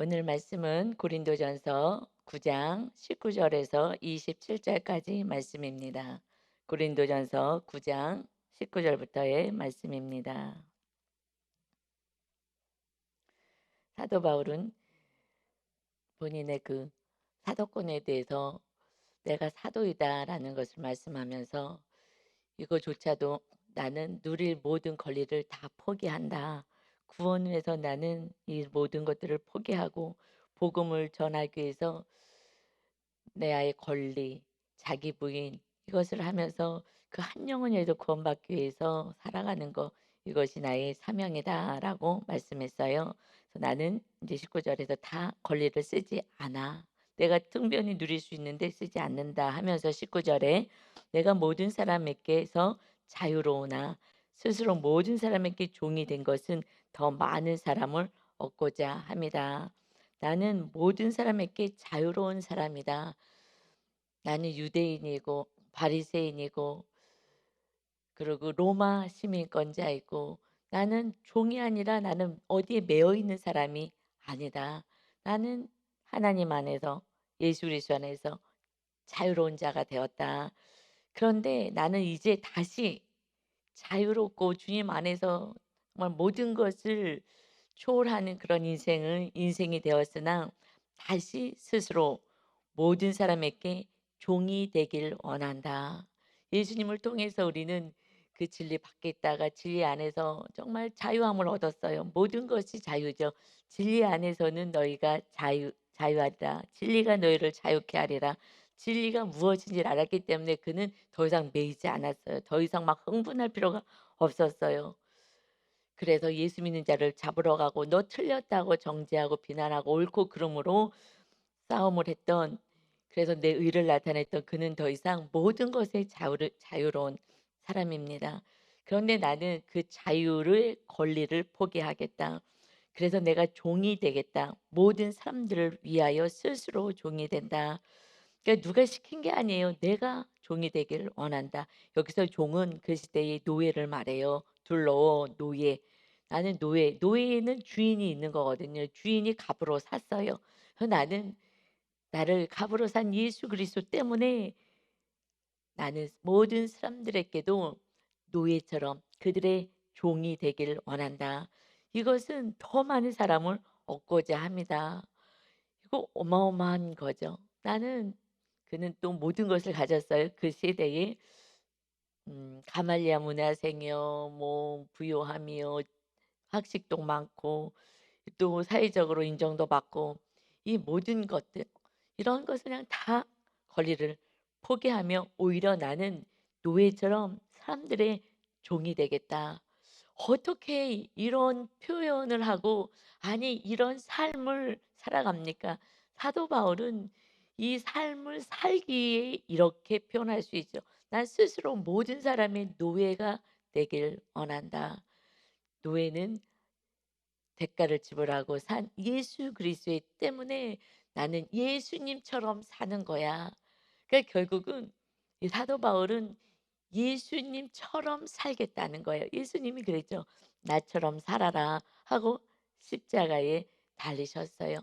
오늘 말씀은 고린도전서 9장 19절에서 27절까지 말씀입니다. 고린도전서 9장 19절부터의 말씀입니다. 사도 바울은 본인의 그 사도권에 대해서 내가 사도이다라는 것을 말씀하면서 이거조차도 나는 누릴 모든 권리를 다 포기한다. 구원을 위해서 나는 이 모든 것들을 포기하고 복음을 전하기 위해서 내 아의 권리, 자기 부인 이것을 하면서 그 한 영혼이라도 구원받기 위해서 살아가는 거 이것이 나의 사명이다라고 말씀했어요. 그래서 나는 이제 19절에서 다 권리를 쓰지 않아. 내가 등변히 누릴 수 있는데 쓰지 않는다 하면서 19절에 내가 모든 사람에게서 자유로우나 스스로 모든 사람에게 종이 된 것은 더 많은 사람을 얻고자 합니다. 나는 모든 사람에게 자유로운 사람이다. 나는 유대인이고 바리새인이고 그리고 로마 시민권자이고 나는 종이 아니라 나는 어디에 매여 있는 사람이 아니다. 나는 하나님 안에서 예수 그리스도 안에서 자유로운 자가 되었다. 그런데 나는 이제 다시 자유롭고 주님 안에서 정말 모든 것을 초월하는 그런 인생이 되었으나 다시 스스로 모든 사람에게 종이 되길 원한다. 예수님을 통해서 우리는 그 진리 밖에 있다가 진리 안에서 정말 자유함을 얻었어요. 모든 것이 자유죠. 진리 안에서는 너희가 자유하리라. 진리가 너희를 자유케 하리라. 진리가 무엇인지를 알았기 때문에 그는 더 이상 매이지 않았어요. 더 이상 막 흥분할 필요가 없었어요. 그래서 예수 믿는 자를 잡으러 가고 너 틀렸다고 정죄하고 비난하고 옳고 그름으로 싸움을 했던, 그래서 내 의를 나타냈던 그는 더 이상 모든 것에 자유로운 사람입니다. 그런데 나는 그 자유를 권리를 포기하겠다. 그래서 내가 종이 되겠다. 모든 사람들을 위하여 스스로 종이 된다. 그러니까 누가 시킨 게 아니에요. 내가 종이 되기를 원한다. 여기서 종은 그 시대의 노예를 말해요. 둘러 노예. 나는 노예에는 주인이 있는 거거든요. 주인이 값으로 샀어요. 그래서 나는 나를 값으로 산 예수 그리스도 때문에 나는 모든 사람들에게도 노예처럼 그들의 종이 되기를 원한다. 이것은 더 많은 사람을 얻고자 합니다. 이거 어마어마한 거죠. 나는 그는 또 모든 것을 가졌어요. 그 시대에 가말리아 문화생이요, 뭐 부요함이요, 학식도 많고 또 사회적으로 인정도 받고 이 모든 것들 이런 것을 그냥 다 권리를 포기하며 오히려 나는 노예처럼 사람들의 종이 되겠다. 어떻게 이런 표현을 하고 아니 이런 삶을 살아갑니까? 사도 바울은 이 삶을 살기에 이렇게 표현할 수 있죠. 난 스스로 모든 사람의 노예가 되길 원한다. 노예는 대가를 지불하고 산 예수 그리스도 때문에 나는 예수님처럼 사는 거야. 그러니까 결국은 이 사도 바울은 예수님처럼 살겠다는 거예요. 예수님이 그랬죠. 나처럼 살아라 하고 십자가에 달리셨어요.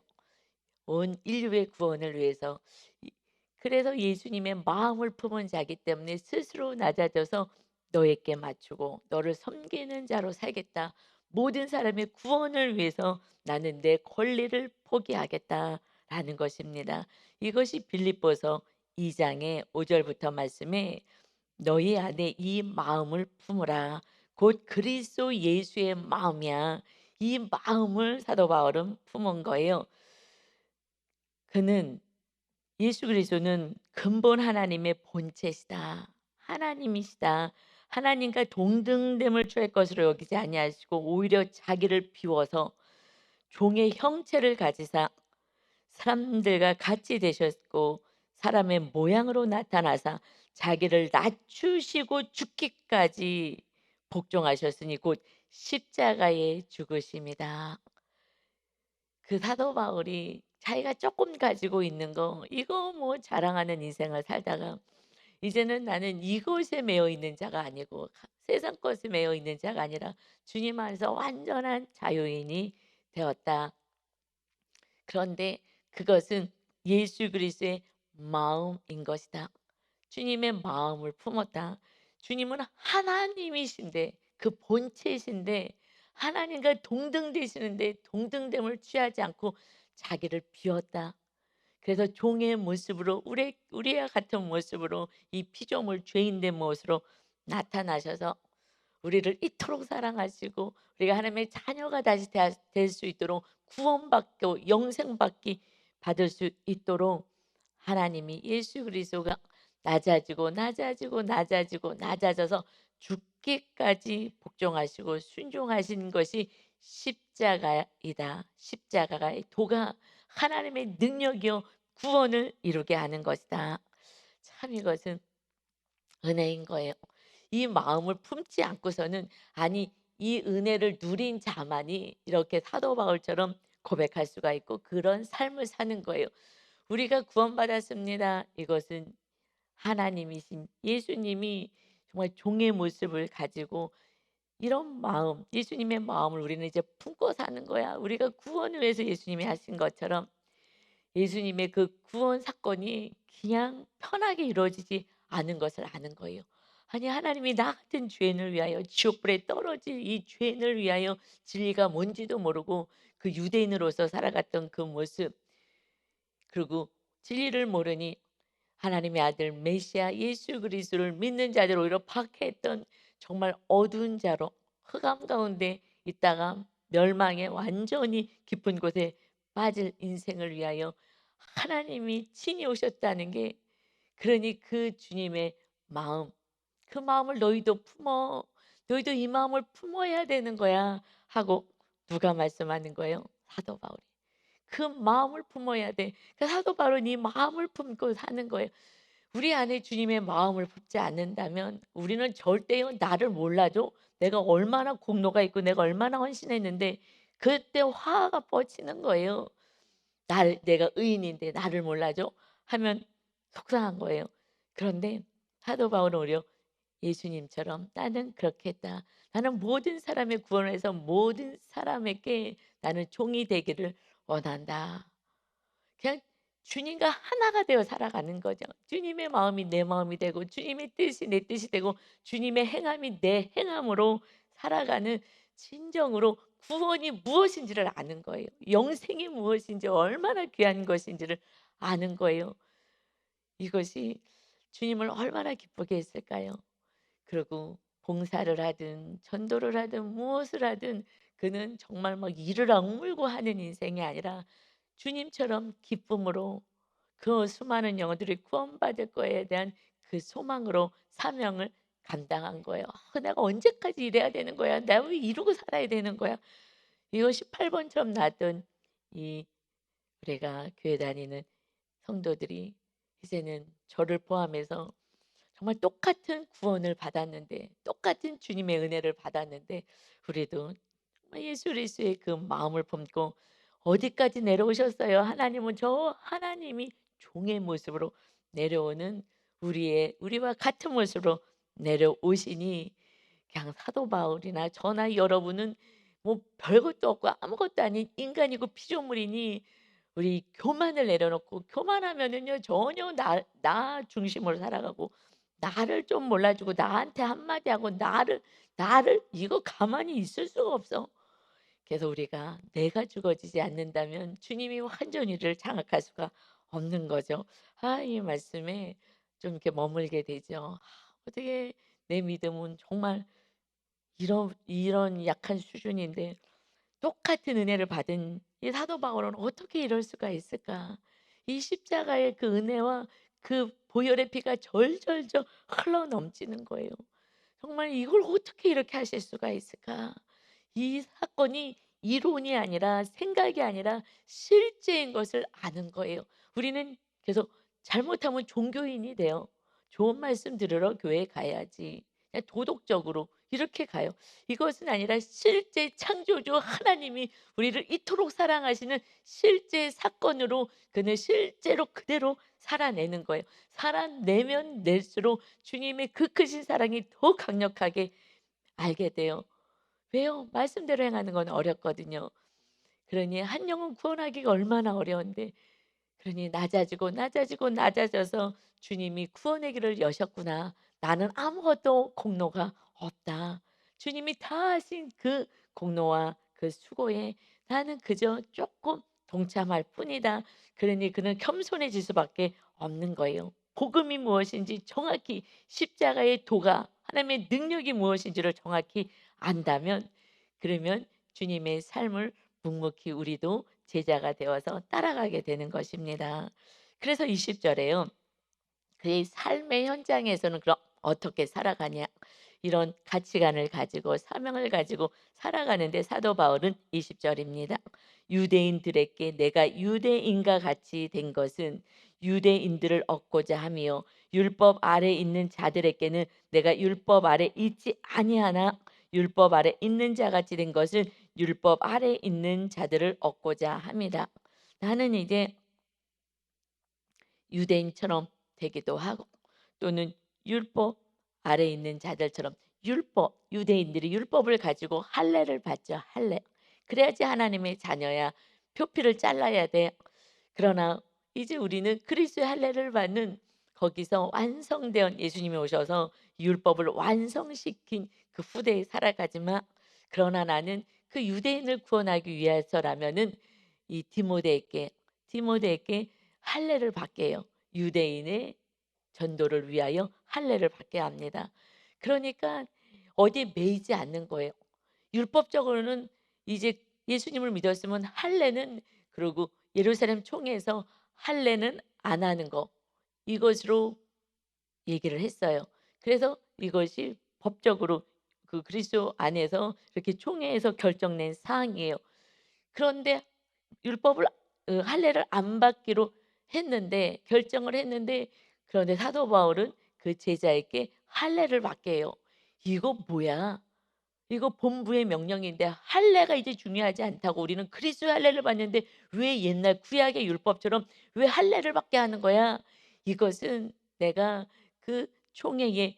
온 인류의 구원을 위해서. 이- 그래서 예수님의 마음을 품은 자기 때문에 스스로 낮아져서 너에게 맞추고 너를 섬기는 자로 살겠다. 모든 사람의 구원을 위해서 나는 내 권리를 포기하겠다라는 것입니다. 이것이 빌립보서 2장의 5절부터 말씀에 너희 안에 이 마음을 품으라. 곧 그리스도 예수의 마음이야. 이 마음을 사도 바울은 품은 거예요. 그는 예수 그리스도는 근본 하나님의 본체시다. 하나님이시다. 하나님과 동등됨을 취할 것으로 여기지 아니하시고 오히려 자기를 비워서 종의 형체를 가지사 사람들과 같이 되셨고 사람의 모양으로 나타나사 자기를 낮추시고 죽기까지 복종하셨으니 곧 십자가에 죽으심이다. 그 사도 바울이 자기가 조금 가지고 있는 거 이거 뭐 자랑하는 인생을 살다가 이제는 나는 이것에 매여 있는 자가 아니고 세상 것에 매여 있는 자가 아니라 주님 안에서 완전한 자유인이 되었다. 그런데 그것은 예수 그리스도의 마음인 것이다. 주님의 마음을 품었다. 주님은 하나님이신데 그 본체이신데 하나님과 동등되시는데 동등됨을 취하지 않고 자기를 비웠다. 그래서 종의 모습으로 우리와 같은 모습으로 이 피조물 죄인된 모습으로 나타나셔서 우리를 이토록 사랑하시고 우리가 하나님의 자녀가 다시 될 수 있도록 구원받고 영생받기 받을 수 있도록 하나님이 예수 그리스도가 낮아져서 죽기까지 복종하시고 순종하신 것이 십자가이다. 십자가가 도가 하나님의 능력이요 구원을 이루게 하는 것이다. 참 이것은 은혜인 거예요. 이 마음을 품지 않고서는 아니 이 은혜를 누린 자만이 이렇게 사도 바울처럼 고백할 수가 있고 그런 삶을 사는 거예요. 우리가 구원받았습니다. 이것은 하나님이신 예수님이 정말 종의 모습을 가지고 이런 마음, 예수님의 마음을 우리는 이제 품고 사는 거야. 우리가 구원을 위해서 예수님이 하신 것처럼 예수님의 그 구원 사건이 그냥 편하게 이루어지지 않은 것을 아는 거예요. 아니 하나님이 나 같은 죄인을 위하여 지옥불에 떨어질 이 죄인을 위하여 진리가 뭔지도 모르고 그 유대인으로서 살아갔던 그 모습 그리고 진리를 모르니 하나님의 아들 메시아 예수 그리스도를 믿는 자들 오히려 박해했던 정말 어두운 자로 흑암 가운데 있다가 멸망의 완전히 깊은 곳에 빠질 인생을 위하여 하나님이 친히 오셨다는 게 그러니 그 주님의 마음 그 마음을 너희도 품어 너희도 이 마음을 품어야 되는 거야 하고 누가 말씀하는 거예요? 사도 바울이 그 마음을 품어야 돼. 그 사도 바울은 이 마음을 품고 사는 거예요. 우리 안에 주님의 마음을 품지 않는다면 우리는 절대요 나를 몰라도 내가 얼마나 공로가 있고 내가 얼마나 헌신했는데 그때 화가 뻗치는 거예요. 나를 내가 의인인데 나를 몰라줘 하면 속상한 거예요. 그런데 사도 바울은 오히려 예수님처럼 나는 그렇게 했다. 나는 모든 사람의 구원을 해서 모든 사람에게 나는 종이 되기를 원한다. 그냥 주님과 하나가 되어 살아가는 거죠. 주님의 마음이 내 마음이 되고 주님의 뜻이 내 뜻이 되고 주님의 행함이 내 행함으로 살아가는 진정으로 구원이 무엇인지를 아는 거예요. 영생이 무엇인지 얼마나 귀한 것인지를 아는 거예요. 이것이 주님을 얼마나 기쁘게 했을까요? 그리고 봉사를 하든 전도를 하든 무엇을 하든 그는 정말 막 이를 악물고 하는 인생이 아니라 주님처럼 기쁨으로 그 수많은 영혼들이 구원받을 거에 대한 그 소망으로 사명을 감당한 거예요. 내가 언제까지 이래야 되는 거야? 내가 왜 이러고 살아야 되는 거야? 이것이 8번처럼 나왔던 이 우리가 교회 다니는 성도들이 이제는 저를 포함해서 정말 똑같은 구원을 받았는데 똑같은 주님의 은혜를 받았는데 우리도 정말 예수 그리스도의 그 마음을 품고 어디까지 내려오셨어요? 하나님은 저 하나님이 종의 모습으로 내려오는 우리와 같은 모습으로 내려오시니 그냥 사도 바울이나 저나 여러분은 뭐 별것도 없고 아무것도 아닌 인간이고 피조물이니 우리 교만을 내려놓고 교만하면은요 전혀 나 중심으로 살아가고 나를 좀 몰라주고 나한테 한마디 하고 나를 이거 가만히 있을 수가 없어. 그래서 우리가 내가 죽어지지 않는다면 주님이 완전히 우리를 장악할 수가 없는 거죠. 이 말씀에 좀 이렇게 머물게 되죠. 어떻게 내 믿음은 정말 이런 약한 수준인데 똑같은 은혜를 받은 이 사도 바울은 어떻게 이럴 수가 있을까? 이 십자가의 그 은혜와 그 보혈의 피가 절절절 흘러 넘치는 거예요. 정말 이걸 어떻게 이렇게 하실 수가 있을까? 이 사건이 이론이 아니라 생각이 아니라 실제인 것을 아는 거예요. 우리는 계속 잘못하면 종교인이 돼요. 좋은 말씀 들으러 교회 가야지. 그냥 도덕적으로 이렇게 가요. 이것은 아니라 실제 창조주 하나님이 우리를 이토록 사랑하시는 실제 사건으로 그는 실제로 그대로 살아내는 거예요. 살아내면 낼수록 주님의 그 크신 사랑이 더 강력하게 알게 돼요. 왜요? 말씀대로 행하는 건 어렵거든요. 그러니 한 영혼 구원하기가 얼마나 어려운데, 그러니 낮아지고 낮아지고 낮아져서 주님이 구원의 길을 여셨구나. 나는 아무것도 공로가 없다. 주님이 다 하신 그 공로와 그 수고에 나는 그저 조금 동참할 뿐이다. 그러니 그는 겸손해질 수밖에 없는 거예요. 복음이 무엇인지 정확히, 십자가의 도가 하나님의 능력이 무엇인지를 정확히 안다면, 그러면 주님의 삶을 묵묵히 우리도 제자가 되어서 따라가게 되는 것입니다. 그래서 20 절에요. 그의 삶의 현장에서는 그럼 어떻게 살아가냐? 이런 가치관을 가지고 사명을 가지고 살아가는데, 사도 바울은 20 절입니다. 유대인들에게 내가 유대인과 같이 된 것은 유대인들을 얻고자 하며, 율법 아래 있는 자들에게는 내가 율법 아래 있지 아니하나 율법 아래 있는 자 같이 된 것은 율법 아래 있는 자들을 얻고자 합니다. 나는 이제 유대인처럼 되기도 하고, 또는 율법 아래 있는 자들처럼, 유대인들이 율법을 가지고 할례를 받죠. 할례. 그래야지 하나님의 자녀야. 표피를 잘라야 돼. 그러나 이제 우리는 그리스도의 할례를 받는, 거기서 완성된 예수님이 오셔서 율법을 완성시킨 그 후대에 살아가지만, 그러나 나는 그 유대인을 구원하기 위해서라면은 이 디모데에게 할례를 받게 해요. 유대인의 전도를 위하여 할례를 받게 합니다. 그러니까 어디에 매이지 않는 거예요. 율법적으로는 이제 예수님을 믿었으면 할례는, 그리고 예루살렘 총회에서 할례는 안 하는 거, 이것으로 얘기를 했어요. 그래서 이것이 법적으로 그 그리스도 안에서 이렇게 총회에서 결정낸 사항이에요. 그런데 율법을 할례를 안 받기로 했는데, 결정을 했는데, 그런데 사도 바울은 그 제자에게 할례를 받게 해요. 이거 뭐야? 이거 본부의 명령인데 할례가 이제 중요하지 않다고, 우리는 그리스도의 할례를 받는데 왜 옛날 구약의 율법처럼 왜 할례를 받게 하는 거야? 이것은 내가 그 총회의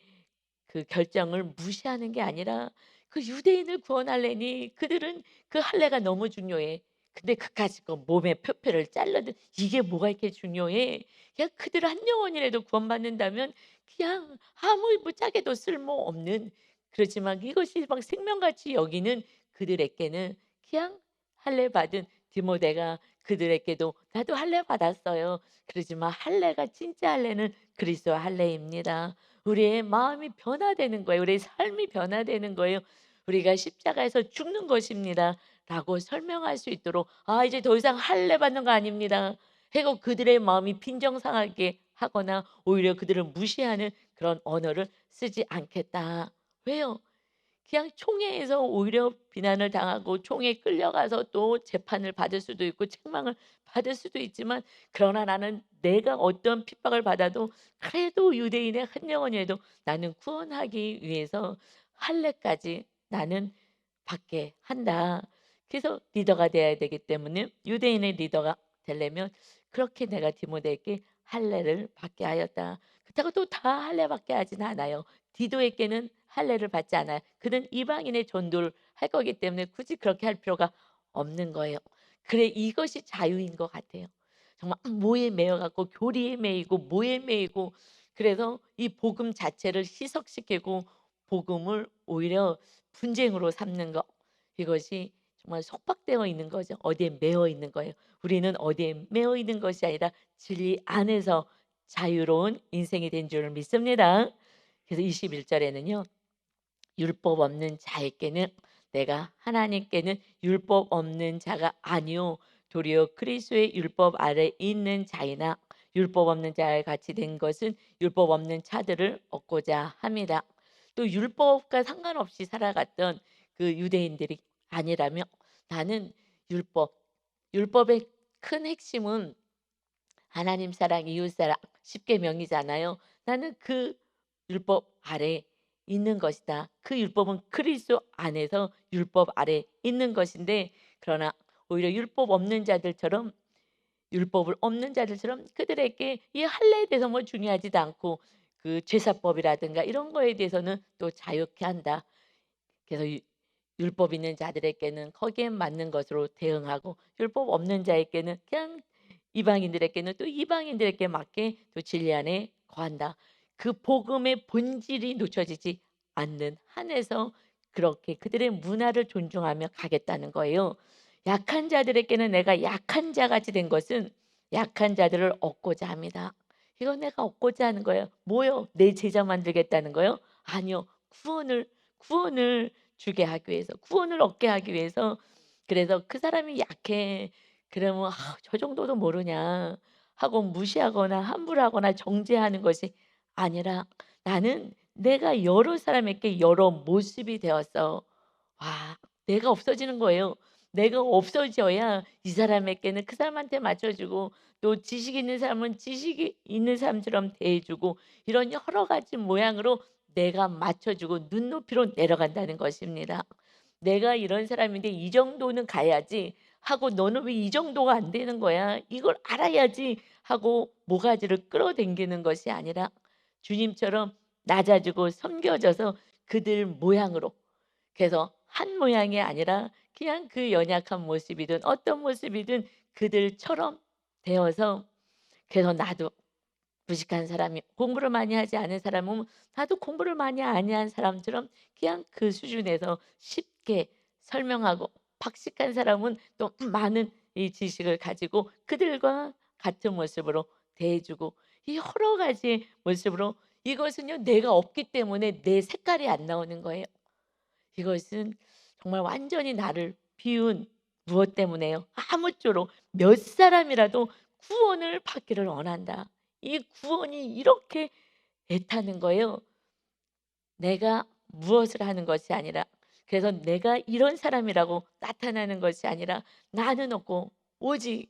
그 결정을 무시하는 게 아니라, 그 유대인을 구원하려니 그들은 그 할례가 너무 중요해. 근데 그까짓 거 몸에 표표를 잘라도 이게 뭐가 이렇게 중요해? 그냥 그들 한 영혼이라도 구원받는다면 그냥 아무 무짝에도 쓸모없는, 그렇지만 이것이 막 생명같이 여기는 그들에게는, 그냥 할례 받은 디모데가 그들에게도 나도 할례 받았어요. 그러지만 할례가, 진짜 할례는 그리스도 할례입니다. 우리의 마음이 변화되는 거예요. 우리의 삶이 변화되는 거예요. 우리가 십자가에서 죽는 것입니다. 라고 설명할 수 있도록, 아, 이제 더 이상 할례 받는 거 아닙니다. 해고 그들의 마음이 빈정상하게 하거나 오히려 그들을 무시하는 그런 언어를 쓰지 않겠다. 왜요? 그냥 총회에서 오히려 비난을 당하고 총회에 끌려가서 또 재판을 받을 수도 있고 책망을 받을 수도 있지만, 그러나 나는 내가 어떤 핍박을 받아도 그래도 유대인의 한 영혼이라도 나는 구원하기 위해서 할례까지 나는 받게 한다. 그래서 리더가 되어야 되기 때문에, 유대인의 리더가 되려면 그렇게 내가 디모데에게 할례를 받게 하였다. 그렇다고 또 다 할례 받게 하진 않아요. 디도에게는 할례를 받지 않아요. 그는 이방인의 전도를 할 거기 때문에 굳이 그렇게 할 필요가 없는 거예요. 그래, 이것이 자유인 것 같아요. 정말 모에 매여 갖고 교리에 매이고 모에 매이고, 그래서 이 복음 자체를 희석시키고 복음을 오히려 분쟁으로 삼는 것, 이것이 정말 속박되어 있는 거죠. 어디에 매여 있는 거예요. 우리는 어디에 매여 있는 것이 아니라 진리 안에서 자유로운 인생이 된 줄을 믿습니다. 그래서 21 절에는요. 율법 없는 자에게는, 내가 하나님께는 율법 없는 자가 아니요 도리어 그리스도의 율법 아래 있는 자이나, 율법 없는 자와 같이 된 것은 율법 없는 자들을 얻고자 합니다. 또 율법과 상관없이 살아갔던 그 유대인들이 아니라며, 나는 율법, 율법의 큰 핵심은 하나님 사랑, 이웃 사랑, 십계명이잖아요. 나는 그 율법 아래 있는 것이다. 그 율법은 그리스도 안에서 율법 아래 있는 것인데, 그러나 오히려 율법을 없는 자들처럼 그들에게 이 할례에 대해서 뭐 중요하지도 않고, 그 제사법이라든가 이런 거에 대해서는 또 자유케 한다. 그래서 율법 있는 자들에게는 거기에 맞는 것으로 대응하고, 율법 없는 자에게는 그냥, 이방인들에게는 또 이방인들에게 맞게 또 진리 안에 거한다. 그 복음의 본질이 놓쳐지지 않는 한에서 그렇게 그들의 문화를 존중하며 가겠다는 거예요. 약한 자들에게는 내가 약한 자같이 된 것은 약한 자들을 얻고자 합니다. 이건 내가 얻고자 하는 거예요. 뭐요? 내 제자 만들겠다는 거요? 아니요. 구원을 주게 하기 위해서, 구원을 얻게 하기 위해서. 그래서 그 사람이 약해. 그러면 '아 저 정도도 모르냐.' 하고 무시하거나 함부로하거나 정죄하는 것이 아니라, 나는 내가 여러 사람에게 여러 모습이 되었어. 와, 내가 없어지는 거예요. 내가 없어져야 이 사람에게는 그 사람한테 맞춰 주고, 또 지식 있는 사람은 지식이 있는 사람처럼 대해 주고, 이런 여러 가지 모양으로 내가 맞춰 주고 눈높이로 내려간다는 것입니다. '내가 이런 사람인데 이 정도는 가야지.' 하고 '너는 왜 이 정도가 안 되는 거야? 이걸 알아야지.' 하고 모가지를 끌어당기는 것이 아니라, 주님처럼 낮아지고 섬겨져서 그들 모양으로, 그래서 한 모양이 아니라 그냥 그 연약한 모습이든 어떤 모습이든 그들처럼 되어서, 그래서 나도 무식한 사람이, 공부를 많이 하지 않은 사람은 나도 공부를 많이 아니한 사람처럼 그냥 그 수준에서 쉽게 설명하고, 박식한 사람은 또 많은 이 지식을 가지고 그들과 같은 모습으로 대해 주고, 이 여러 가지 모습으로. 이것은요, 내가 없기 때문에 내 색깔이 안 나오는 거예요. 이것은 정말 완전히 나를 비운, 무엇 때문에요? 아무쪼록 몇 사람이라도 구원을 받기를 원한다. 이 구원이 이렇게 애타는 거예요. 내가 무엇을 하는 것이 아니라, 그래서 내가 이런 사람이라고 나타나는 것이 아니라, 나는 없고 오직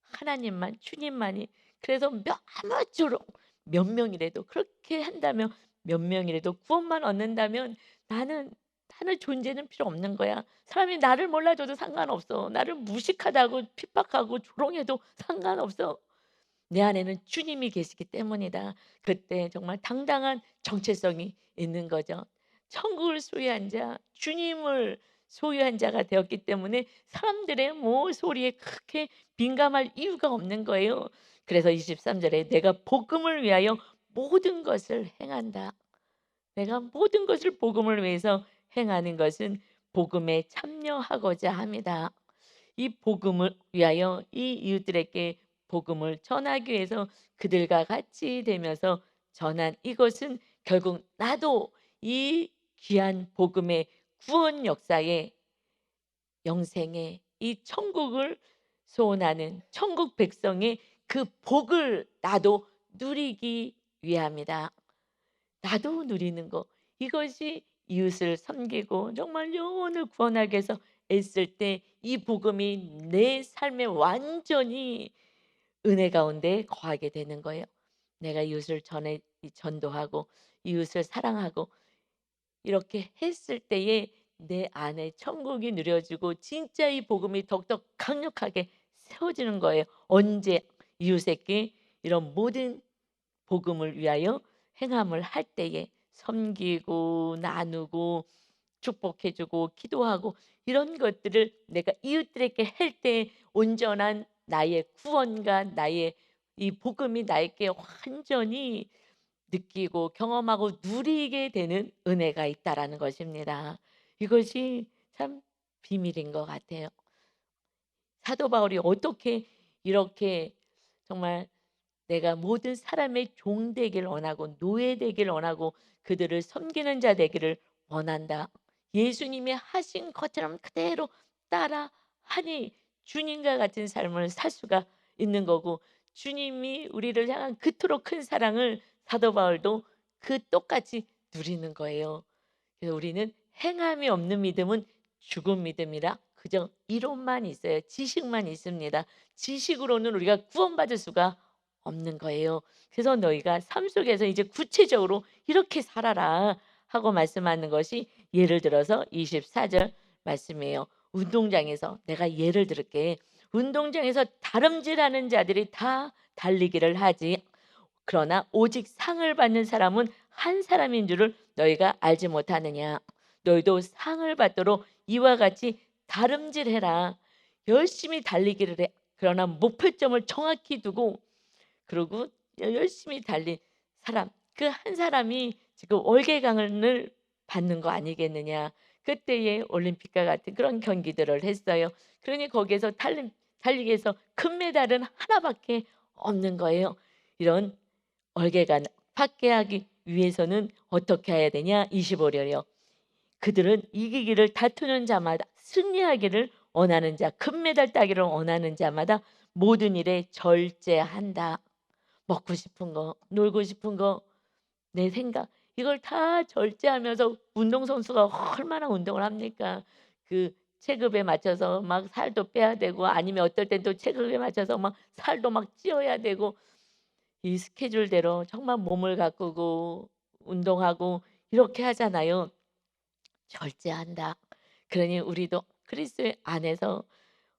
하나님만, 주님만이. 그래서 아무쪼록 몇 명이라도 그렇게 한다면, 몇 명이라도 구원만 얻는다면, 나는 나는 존재는 필요 없는 거야. 사람이 나를 몰라줘도 상관없어. 나를 무식하다고 핍박하고 조롱해도 상관없어. 내 안에는 주님이 계시기 때문이다. 그때 정말 당당한 정체성이 있는 거죠. 천국을 소유한 자, 주님을 소유한 자가 되었기 때문에 사람들의 뭐 소리에 그렇게 민감할 이유가 없는 거예요. 그래서 23 절에 내가 복음을 위하여 모든 것을 행한다. 내가 모든 것을 복음을 위해서 행하는 것은 복음에 참여하고자 합니다. 이 복음을 위하여 이 이웃들에게 복음을 전하기 위해서 그들과 같이 되면서 전한 이것은, 결국 나도 이 귀한 복음의 구원 역사에, 영생의 이 천국을 소원하는 천국 백성의 그 복을 나도 누리기 위함이다. 나도 누리는 거. 이것이 이웃을 섬기고 정말 영혼을 구원하기 위해서 애쓸 때 이 복음이 내 삶에 완전히 은혜 가운데 거하게 되는 거예요. 내가 이웃을 전해 전도하고 이웃을 사랑하고 이렇게 했을 때에 내 안에 천국이 누려지고 진짜 이 복음이 더욱더 강력하게 세워지는 거예요. 언제? 이웃에게 이런 모든 복음을 위하여 행함을 할 때에, 섬기고 나누고 축복해 주고 기도하고, 이런 것들을 내가 이웃들에게 할 때 온전한 나의 구원과 나의 이 복음이 나에게 완전히 느끼고 경험하고 누리게 되는 은혜가 있다라는 것입니다. 이것이 참 비밀인 것 같아요. 사도 바울이 어떻게 이렇게 정말 내가 모든 사람의 종 되길 원하고 노예 되길 원하고 그들을 섬기는 자 되기를 원한다. 예수님이 하신 것처럼 그대로 따라하니 주님과 같은 삶을 살 수가 있는 거고, 주님이 우리를 향한 그토록 큰 사랑을 사도 바울도 그 똑같이 누리는 거예요. 그래서 우리는 행함이 없는 믿음은 죽은 믿음이라 그저 이론만 있어요. 지식만 있습니다. 지식으로는 우리가 구원받을 수가 없는 거예요. 그래서 너희가 삶 속에서 이제 구체적으로 이렇게 살아라 하고 말씀하는 것이, 예를 들어서 24절 말씀이에요. 운동장에서, 내가 예를 들을게. 운동장에서 다름질하는 자들이 다 달리기를 하지. 그러나 오직 상을 받는 사람은 한 사람인 줄을 너희가 알지 못하느냐. 너희도 상을 받도록 이와 같이 다름질해라. 열심히 달리기를 해. 그러나 목표점을 정확히 두고 그리고 열심히 달린 사람 그 한 사람이 지금 월계강을 받는 거 아니겠느냐. 그때의 올림픽과 같은 그런 경기들을 했어요. 그러니 거기에서 달리기에서 금메달은 하나밖에 없는 거예요. 이런 월계관 파괴하기 위해서는 어떻게 해야 되냐? 25절이요. 그들은 이기기를 다투는 자마다 승리하기를 원하는 자, 금메달 따기를 원하는 자마다 모든 일에 절제한다. 먹고 싶은 거, 놀고 싶은 거, 내 생각 이걸 다 절제하면서 운동선수가 얼마나 운동을 합니까? 그 체급에 맞춰서 막 살도 빼야 되고 아니면 어떨 땐 또 체급에 맞춰서 막 살도 막 찌워야 되고 이 스케줄대로 정말 몸을 가꾸고 운동하고 이렇게 하잖아요. 절제한다. 그러니 우리도 그리스도의 안에서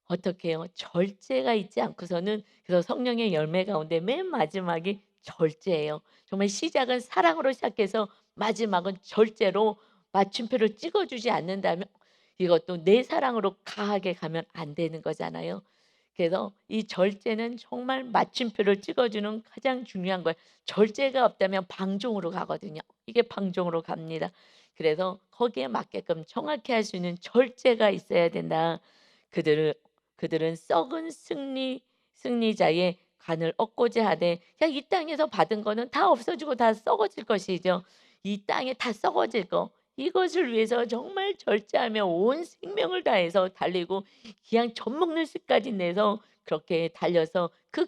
어떻게 해요? 절제가 있지 않고서는 그래서 성령의 열매 가운데 맨 마지막이 절제예요. 정말 시작은 사랑으로 시작해서 마지막은 절제로 마침표를 찍어주지 않는다면 이것도 내 사랑으로 가하게 가면 안 되는 거잖아요. 그래서 이 절제는 정말 마침표를 찍어주는 가장 중요한 거예요. 절제가 없다면 방종으로 가거든요. 이게 방종으로 갑니다. 그래서 거기에 맞게끔 정확히 할 수 있는 절제가 있어야 된다. 그들을 그들은 썩은 승리자의 간을 얻고자 하되 그냥 이 땅에서 받은 거는 다 없어지고 다 썩어질 것이죠. 이 땅에 다 썩어질 거 이것을 위해서 정말 절제하며 온 생명을 다해서 달리고 그냥 젖 먹는 수까지 내서 그렇게 달려서 그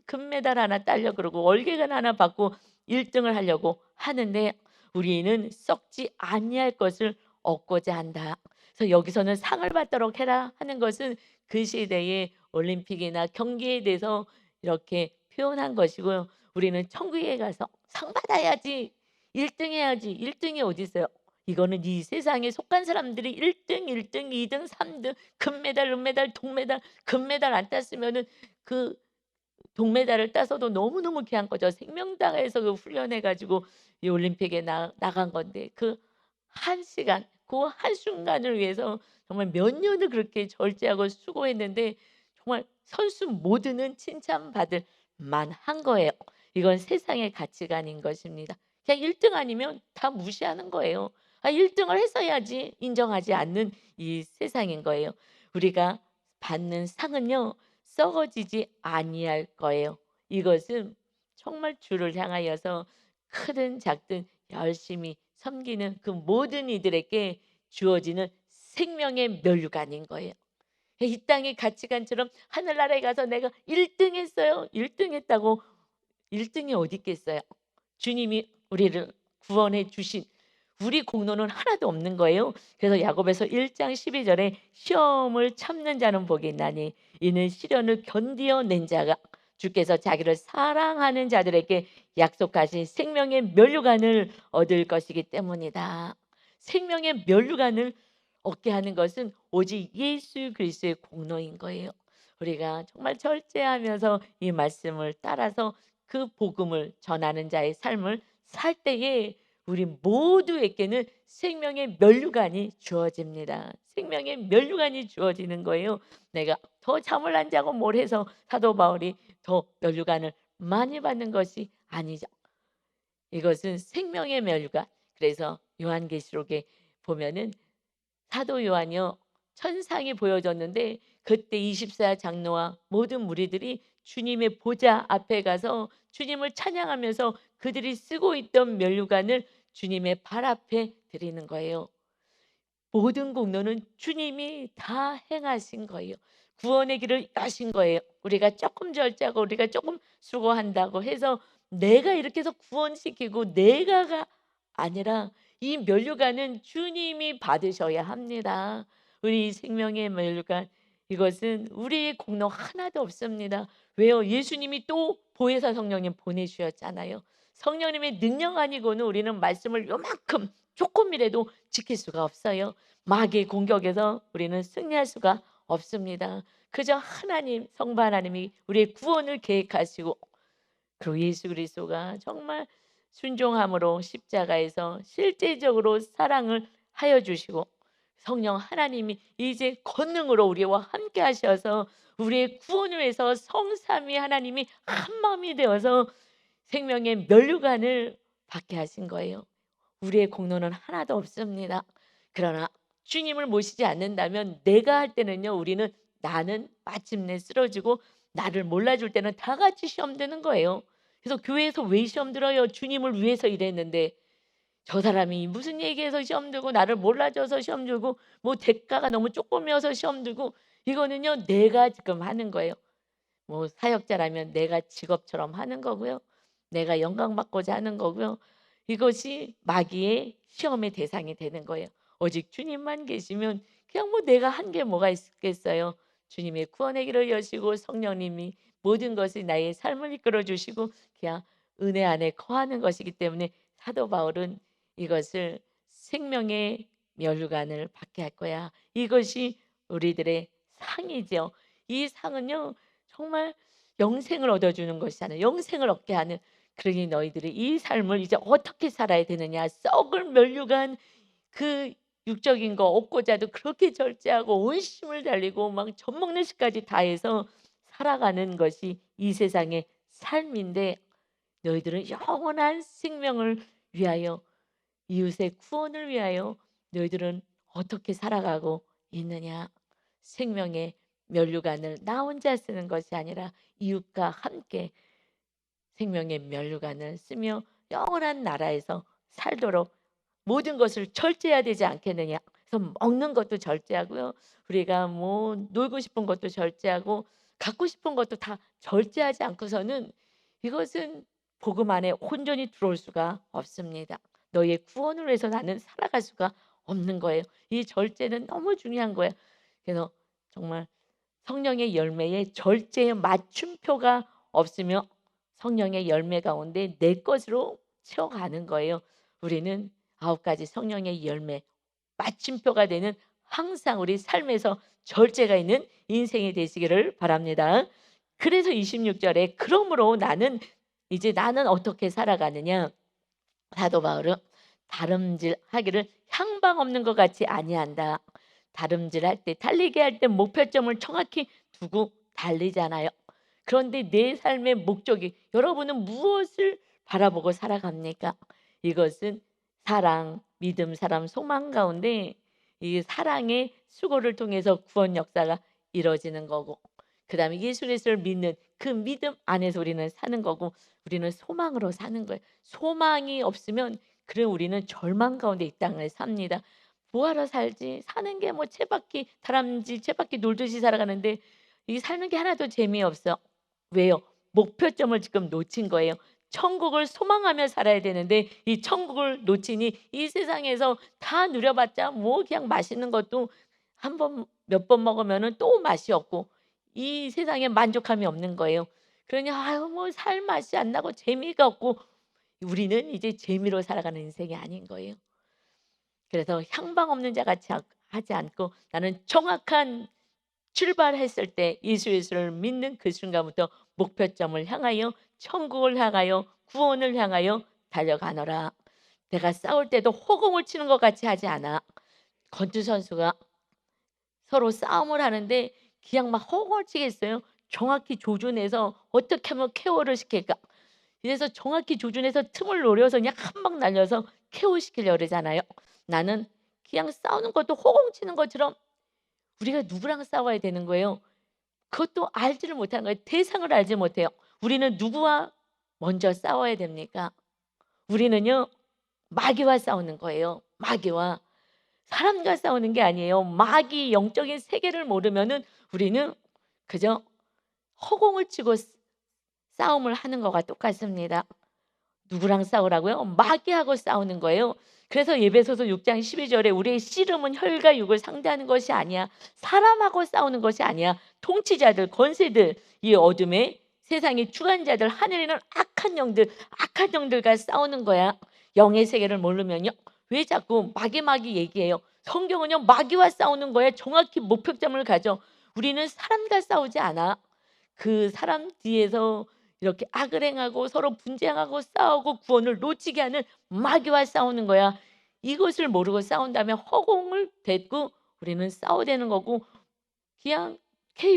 금메달 하나 딸려 그러고 월계관 하나 받고 1등을 하려고 하는데 우리는 썩지 아니할 것을 얻고자 한다. 그래서 여기서는 상을 받도록 해라 하는 것은 그 시대의 올림픽이나 경기에 대해서 이렇게 표현한 것이고요. 우리는 천국에 가서 상 받아야지 1등 해야지 1등이 어디 있어요? 이거는 이 세상에 속한 사람들이 1등, 1등, 2등, 3등 금메달, 은메달, 동메달, 금메달 안 땄으면은 그 동메달을 따서도 너무너무 귀한 거죠. 생명당에서 그 훈련해 가지고 이 올림픽에 나간 건데 그 한 시간, 그 한순간을 위해서 정말 몇 년을 그렇게 절제하고 수고했는데 정말 선수 모두는 칭찬받을 만한 거예요. 이건 세상의 가치관인 것입니다. 그냥 1등 아니면 다 무시하는 거예요. 1등을 했어야지 인정하지 않는 이 세상인 거예요. 우리가 받는 상은요. 썩어지지 아니할 거예요. 이것은 정말 주를 향하여서 크든 작든 열심히 섬기는 그 모든 이들에게 주어지는 생명의 면류관인 거예요. 이 땅의 가치관처럼 하늘나라에 가서 내가 1등 했어요. 1등 했다고 1등이 어디 있겠어요? 주님이 우리를 구원해 주신 우리 공로는 하나도 없는 거예요. 그래서 야고보서 1장 12절에 시험을 참는 자는 복이 있나니 이는 시련을 견디어낸 자가 주께서 자기를 사랑하는 자들에게 약속하신 생명의 면류관을 얻을 것이기 때문이다. 생명의 면류관을 얻게 하는 것은 오직 예수 그리스도의 공로인 거예요. 우리가 정말 절제하면서 이 말씀을 따라서 그 복음을 전하는 자의 삶을 살 때에 우리 모두에게는 생명의 면류관이 주어집니다. 생명의 면류관이 주어지는 거예요. 내가 더 잠을 안 자고 뭘 해서 사도 바울이 더 면류관을 많이 받는 것이 아니죠. 이것은 생명의 면류관. 그래서 요한계시록에 보면은 사도 요한이요 천상이 보여졌는데 그때 24 장로와 모든 무리들이 주님의 보좌 앞에 가서 주님을 찬양하면서 그들이 쓰고 있던 면류관을 주님의 발 앞에 드리는 거예요. 모든 공로는 주님이 다 행하신 거예요. 구원의 길을 여신 거예요. 우리가 조금 절제하고 우리가 조금 수고한다고 해서 내가 이렇게 해서 구원시키고 내가가 아니라 이 면류관은 주님이 받으셔야 합니다. 우리 생명의 면류관 이것은 우리의 공로 하나도 없습니다. 왜요? 예수님이 또 보혜사 성령님 보내주셨잖아요. 성령님의 능력 아니고는 우리는 말씀을 요만큼 조금이라도 지킬 수가 없어요. 마귀의 공격에서 우리는 승리할 수가 없습니다. 그저 하나님 성부 하나님이 우리의 구원을 계획하시고 그리고 예수 그리스도가 정말 순종함으로 십자가에서 실제적으로 사랑을 하여 주시고 성령 하나님이 이제 권능으로 우리와 함께 하셔서 우리의 구원을 위해서 성삼위 하나님이 한 마음이 되어서 생명의 면류관을 받게 하신 거예요. 우리의 공로는 하나도 없습니다. 그러나 주님을 모시지 않는다면 내가 할 때는요, 우리는 나는 마침내 쓰러지고 나를 몰라줄 때는 다 같이 시험 드는 거예요. 그래서 교회에서 왜 시험 들어요? 주님을 위해서 일했는데 저 사람이 무슨 얘기해서 시험 들고 나를 몰라줘서 시험 들고 뭐 대가가 너무 조금이어서 시험 들고, 이거는요 내가 지금 하는 거예요. 뭐 사역자라면 내가 직업처럼 하는 거고요. 내가 영광받고자 하는 거고요. 이것이 마귀의 시험의 대상이 되는 거예요. 오직 주님만 계시면 그냥 뭐 내가 한 게 뭐가 있겠어요. 주님의 구원의 길을 여시고 성령님이 모든 것이 나의 삶을 이끌어 주시고 그냥 은혜 안에 거하는 것이기 때문에 사도 바울은 이것을 생명의 멸관을 받게 할 거야. 이것이 우리들의 상이죠. 이 상은요 정말 영생을 얻어주는 것이잖아요. 영생을 얻게 하는. 그러니 너희들이 이 삶을 이제 어떻게 살아야 되느냐. 썩을 멸류관 그 육적인 거 얻고자도 그렇게 절제하고 온 힘을 달리고 막 젖먹는 시까지 다해서 살아가는 것이 이 세상의 삶인데, 너희들은 영원한 생명을 위하여 이웃의 구원을 위하여 너희들은 어떻게 살아가고 있느냐. 생명의 면류관을 나 혼자 쓰는 것이 아니라 이웃과 함께 생명의 면류관을 쓰며 영원한 나라에서 살도록 모든 것을 절제해야 되지 않겠느냐. 그래서 먹는 것도 절제하고요. 우리가 뭐 놀고 싶은 것도 절제하고 갖고 싶은 것도 다 절제하지 않고서는 이것은 복음 안에 온전히 들어올 수가 없습니다. 너의 구원을 위해서 나는 살아갈 수가 없는 거예요. 이 절제는 너무 중요한 거예요. 그래서 정말 성령의 열매에 절제의 맞춤표가 없으며 성령의 열매 가운데 내 것으로 채워가는 거예요. 우리는 9가지 성령의 열매 마침표가 되는 항상 우리 삶에서 절제가 있는 인생이 되시기를 바랍니다. 그래서 26절에 그러므로 나는 어떻게 살아가느냐. 사도 바울은 다름질하기를 향방 없는 것 같이 아니한다. 다름질할 때 달리기 할 때 목표점을 정확히 두고 달리잖아요. 그런데 내 삶의 목적이, 여러분은 무엇을 바라보고 살아갑니까? 이것은 사랑, 믿음, 사람, 소망 가운데 이 사랑의 수고를 통해서 구원 역사가 이루어지는 거고, 그 다음에 예수 그리스도를 믿는 그 믿음 안에서 우리는 사는 거고, 우리는 소망으로 사는 거예요. 소망이 없으면 그래 우리는 절망 가운데 이 땅을 삽니다. 뭐하러 살지? 사는 게 뭐 쳇바퀴 다람쥐 쳇바퀴 놀듯이 살아가는데 이 사는 게 하나도 재미없어. 왜요? 목표점을 지금 놓친 거예요. 천국을 소망하며 살아야 되는데 이 천국을 놓치니 이 세상에서 다 누려봤자 뭐 그냥 맛있는 것도 한 번 몇 번 먹으면은 또 맛이 없고 이 세상에 만족함이 없는 거예요. 그러니 아유 뭐 살 맛이 안 나고 재미가 없고, 우리는 이제 재미로 살아가는 인생이 아닌 거예요. 그래서 향방 없는 자 같이 하지 않고 나는 정확한 출발했을 때 예수를 믿는 그 순간부터 목표점을 향하여 천국을 향하여 구원을 향하여 달려가노라. 내가 싸울 때도 호공을 치는 것 같이 하지 않아. 권투 선수가 서로 싸움을 하는데 그냥 막 호공을 치겠어요. 정확히 조준해서 어떻게 하면 KO를 시킬까. 그래서 정확히 조준해서 틈을 노려서 그냥 한 방 날려서 KO 시키려고 그러잖아요. 나는 그냥 싸우는 것도 호공 치는 것처럼 우리가 누구랑 싸워야 되는 거예요. 그것도 알지를 못하는 거예요. 대상을 알지 못해요. 우리는 누구와 먼저 싸워야 됩니까? 우리는요 마귀와 싸우는 거예요. 마귀와. 사람과 싸우는 게 아니에요. 마귀 영적인 세계를 모르면은 우리는 그저 허공을 치고 싸움을 하는 것과 똑같습니다. 누구랑 싸우라고요? 마귀하고 싸우는 거예요. 그래서 예배소서 6장 12절에 우리의 씨름은 혈과 육을 상대하는 것이 아니야. 사람하고 싸우는 것이 아니야. 통치자들, 권세들, 이 어둠의 세상의 주관자들, 하늘에 있는 악한 영들과 싸우는 거야. 영의 세계를 모르면요. 왜 자꾸 마귀 얘기해요? 성경은요 마귀와 싸우는 거에 정확히 목표점을 가져. 우리는 사람과 싸우지 않아. 그 사람 뒤에서 이렇게 악을 행하고 서로 분쟁하고 싸우고 구원을 놓치게 하는 마귀와 싸우는 거야. 이것을 모르고 싸운다면 허공을 뱉고 우리는 싸워대는 거고 그냥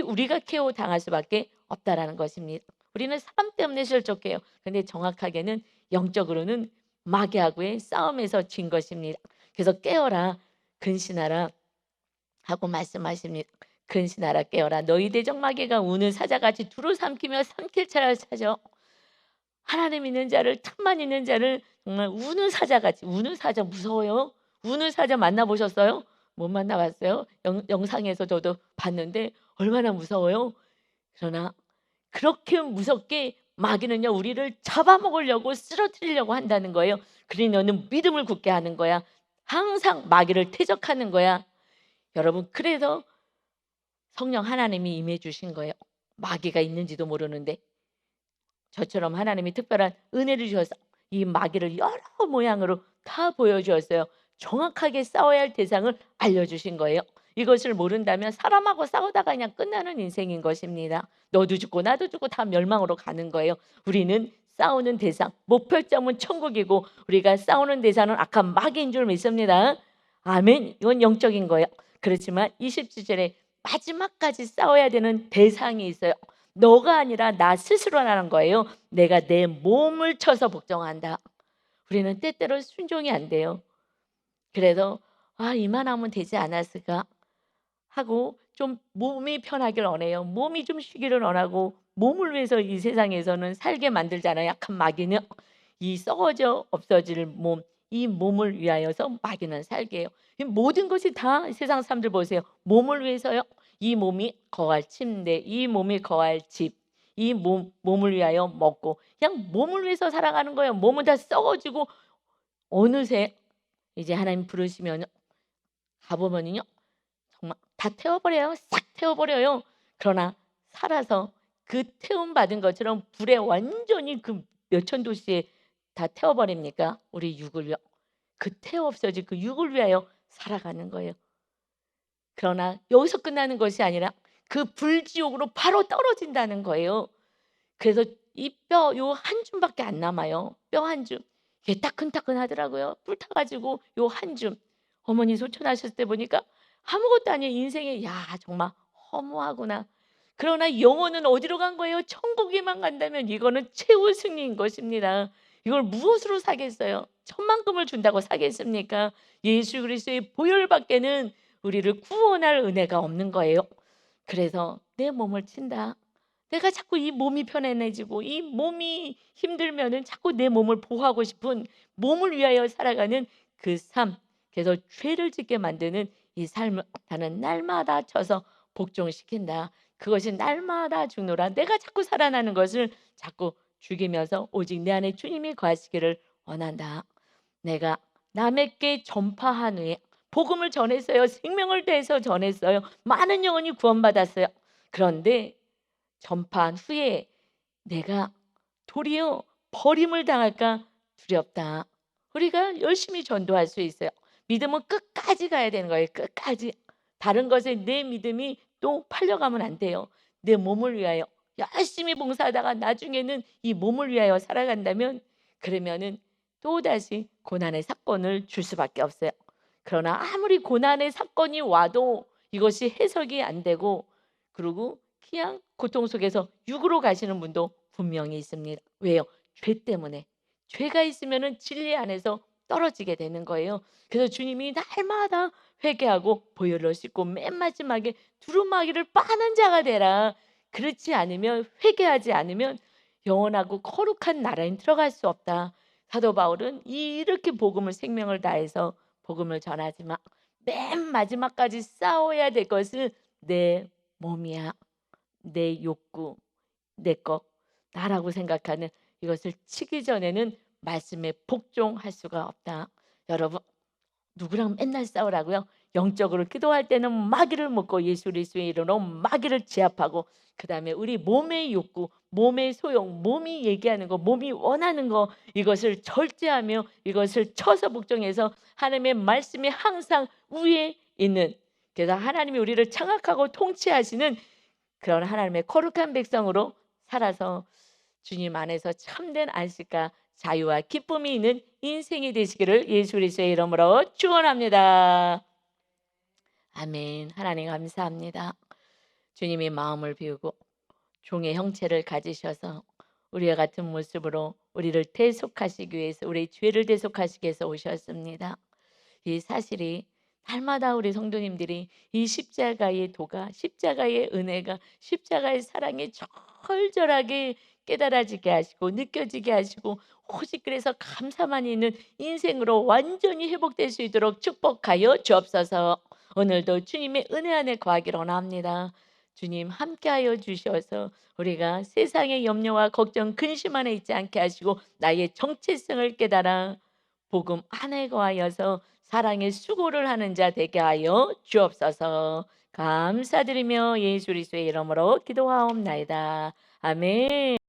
우리가 KO 당할 수밖에 없다라는 것입니다. 우리는 사람 때문에 실족해요. 근데 정확하게는 영적으로는 마귀하고의 싸움에서 진 것입니다. 그래서 깨어라 근신하라 하고 말씀하십니다. 근신하라 깨어라 너희 대적 마귀가 우는 사자같이 두루 삼키며 삼킬 자를 찾아. 하나님 있는 자를 틈만 있는 자를 정말 우는 사자같이. 우는 사자 무서워요. 우는 사자 만나보셨어요? 못 만나봤어요? 영상에서 저도 봤는데 얼마나 무서워요. 그러나 그렇게 무섭게 마귀는요 우리를 잡아먹으려고 쓰러뜨리려고 한다는 거예요. 그러니 너는 믿음을 굳게 하는 거야. 항상 마귀를 퇴적하는 거야. 여러분 그래서 성령 하나님이 임해 주신 거예요. 마귀가 있는지도 모르는데 저처럼 하나님이 특별한 은혜를 주셔서 이 마귀를 여러 모양으로 다 보여주었어요. 정확하게 싸워야 할 대상을 알려주신 거예요. 이것을 모른다면 사람하고 싸우다가 그냥 끝나는 인생인 것입니다. 너도 죽고 나도 죽고 다 멸망으로 가는 거예요. 우리는 싸우는 대상, 목표점은 천국이고 우리가 싸우는 대상은 악한 마귀인 줄 믿습니다. 아멘. 이건 영적인 거예요. 그렇지만 27절에 마지막까지 싸워야 되는 대상이 있어요. 너가 아니라 나 스스로라는 거예요. 내가 내 몸을 쳐서 복종한다. 우리는 때때로 순종이 안 돼요. 그래서 이만하면 되지 않았을까 하고 좀 몸이 편하길 원해요. 몸이 좀 쉬기를 원하고 몸을 위해서 이 세상에서는 살게 만들잖아요. 약한 마귀는 이 썩어져 없어질 몸, 이 몸을 위하여서 마귀는 살게 해요. 이 모든 것이 다 세상 사람들 보세요. 몸을 위해서요. 이 몸이 거할 침대, 이 몸이 거할 집, 이 몸을 위하여 먹고 그냥 몸을 위해서 살아가는 거예요. 몸은 다 썩어지고 어느새 이제 하나님 부르시면 가보면요 정말 다 태워버려요. 싹 태워버려요. 그러나 살아서 그 태움 받은 것처럼 불에 완전히 그 몇천 도씨에 다 태워버립니까? 우리 육을요. 그 태워 없어질 그 육을 위하여 살아가는 거예요. 그러나 여기서 끝나는 것이 아니라 그 불지옥으로 바로 떨어진다는 거예요. 그래서 이 뼈 요 한 줌밖에 안 남아요. 뼈 한 줌. 이게 따끈따끈하더라고요. 불타가지고 요 한 줌. 어머니 소천하셨을 때 보니까 아무것도 아니에요. 인생에 정말 허무하구나. 그러나 영혼은 어디로 간 거예요? 천국에만 간다면 이거는 최후 승리인 것입니다. 이걸 무엇으로 사겠어요? 천만금을 준다고 사겠습니까? 예수 그리스도의 보혈밖에는 우리를 구원할 은혜가 없는 거예요. 그래서 내 몸을 친다. 내가 자꾸 이 몸이 편안해지고 이 몸이 힘들면은 자꾸 내 몸을 보호하고 싶은 몸을 위하여 살아가는 그 삶. 그래서 죄를 짓게 만드는 이 삶을 나는 날마다 쳐서 복종시킨다. 그것이 날마다 죽노라. 내가 자꾸 살아나는 것을 자꾸 죽이면서 오직 내 안에 주님이 거하시기를 원한다. 내가 남에게 전파한 후에 복음을 전했어요. 생명을 다해서 전했어요. 많은 영혼이 구원받았어요. 그런데 전파한 후에 내가 도리어 버림을 당할까 두렵다. 우리가 열심히 전도할 수 있어요. 믿음은 끝까지 가야 되는 거예요. 끝까지. 다른 것에 내 믿음이 또 팔려가면 안 돼요. 내 몸을 위하여 열심히 봉사하다가 나중에는 이 몸을 위하여 살아간다면 그러면은 또다시 고난의 사건을 줄 수밖에 없어요. 그러나 아무리 고난의 사건이 와도 이것이 해석이 안 되고 그리고 그냥 고통 속에서 육으로 가시는 분도 분명히 있습니다. 왜요? 죄 때문에. 죄가 있으면은 진리 안에서 떨어지게 되는 거예요. 그래서 주님이 날마다 회개하고 보혈로 씻고 맨 마지막에 두루마기를 빠는 자가 되라. 그렇지 않으면 회개하지 않으면 영원하고 거룩한 나라에 들어갈 수 없다. 사도 바울은 이렇게 복음을 생명을 다해서 복음을 전하지만 맨 마지막까지 싸워야 될 것은 내 몸이야. 내 욕구, 내 것, 나라고 생각하는 이것을 치기 전에는 말씀에 복종할 수가 없다. 여러분 누구랑 맨날 싸우라고요? 영적으로 기도할 때는 마귀를 먹고 예수 그리스도의 이름으로 마귀를 제압하고 그 다음에 우리 몸의 욕구, 몸의 소용, 몸이 얘기하는 거, 몸이 원하는 거 이것을 절제하며 이것을 쳐서 복종해서 하나님의 말씀이 항상 위에 있는 그래서 하나님이 우리를 장악하고 통치하시는 그런 하나님의 거룩한 백성으로 살아서 주님 안에서 참된 안식과 자유와 기쁨이 있는 인생이 되시기를 예수 그리스도의 이름으로 축원합니다. 아멘. 하나님 감사합니다. 주님이 마음을 비우고 종의 형체를 가지셔서 우리와 같은 모습으로 우리를 대속하시기 위해서, 우리 죄를 대속하시기 위해서 오셨습니다. 이 사실이 날마다 우리 성도님들이 이 십자가의 도가, 십자가의 은혜가, 십자가의 사랑이 절절하게 깨달아지게 하시고 느껴지게 하시고, 오직 그래서 감사만 있는 인생으로 완전히 회복될 수 있도록 축복하여 주옵소서. 오늘도 주님의 은혜 안에 거하기를 원합니다. 주님 함께하여 주셔서 우리가 세상의 염려와 걱정, 근심 안에 있지 않게 하시고 나의 정체성을 깨달아 복음 안에 거하여서 사랑의 수고를 하는 자 되게 하여 주옵소서. 감사드리며 예수 그리스도의 이름으로 기도하옵나이다. 아멘.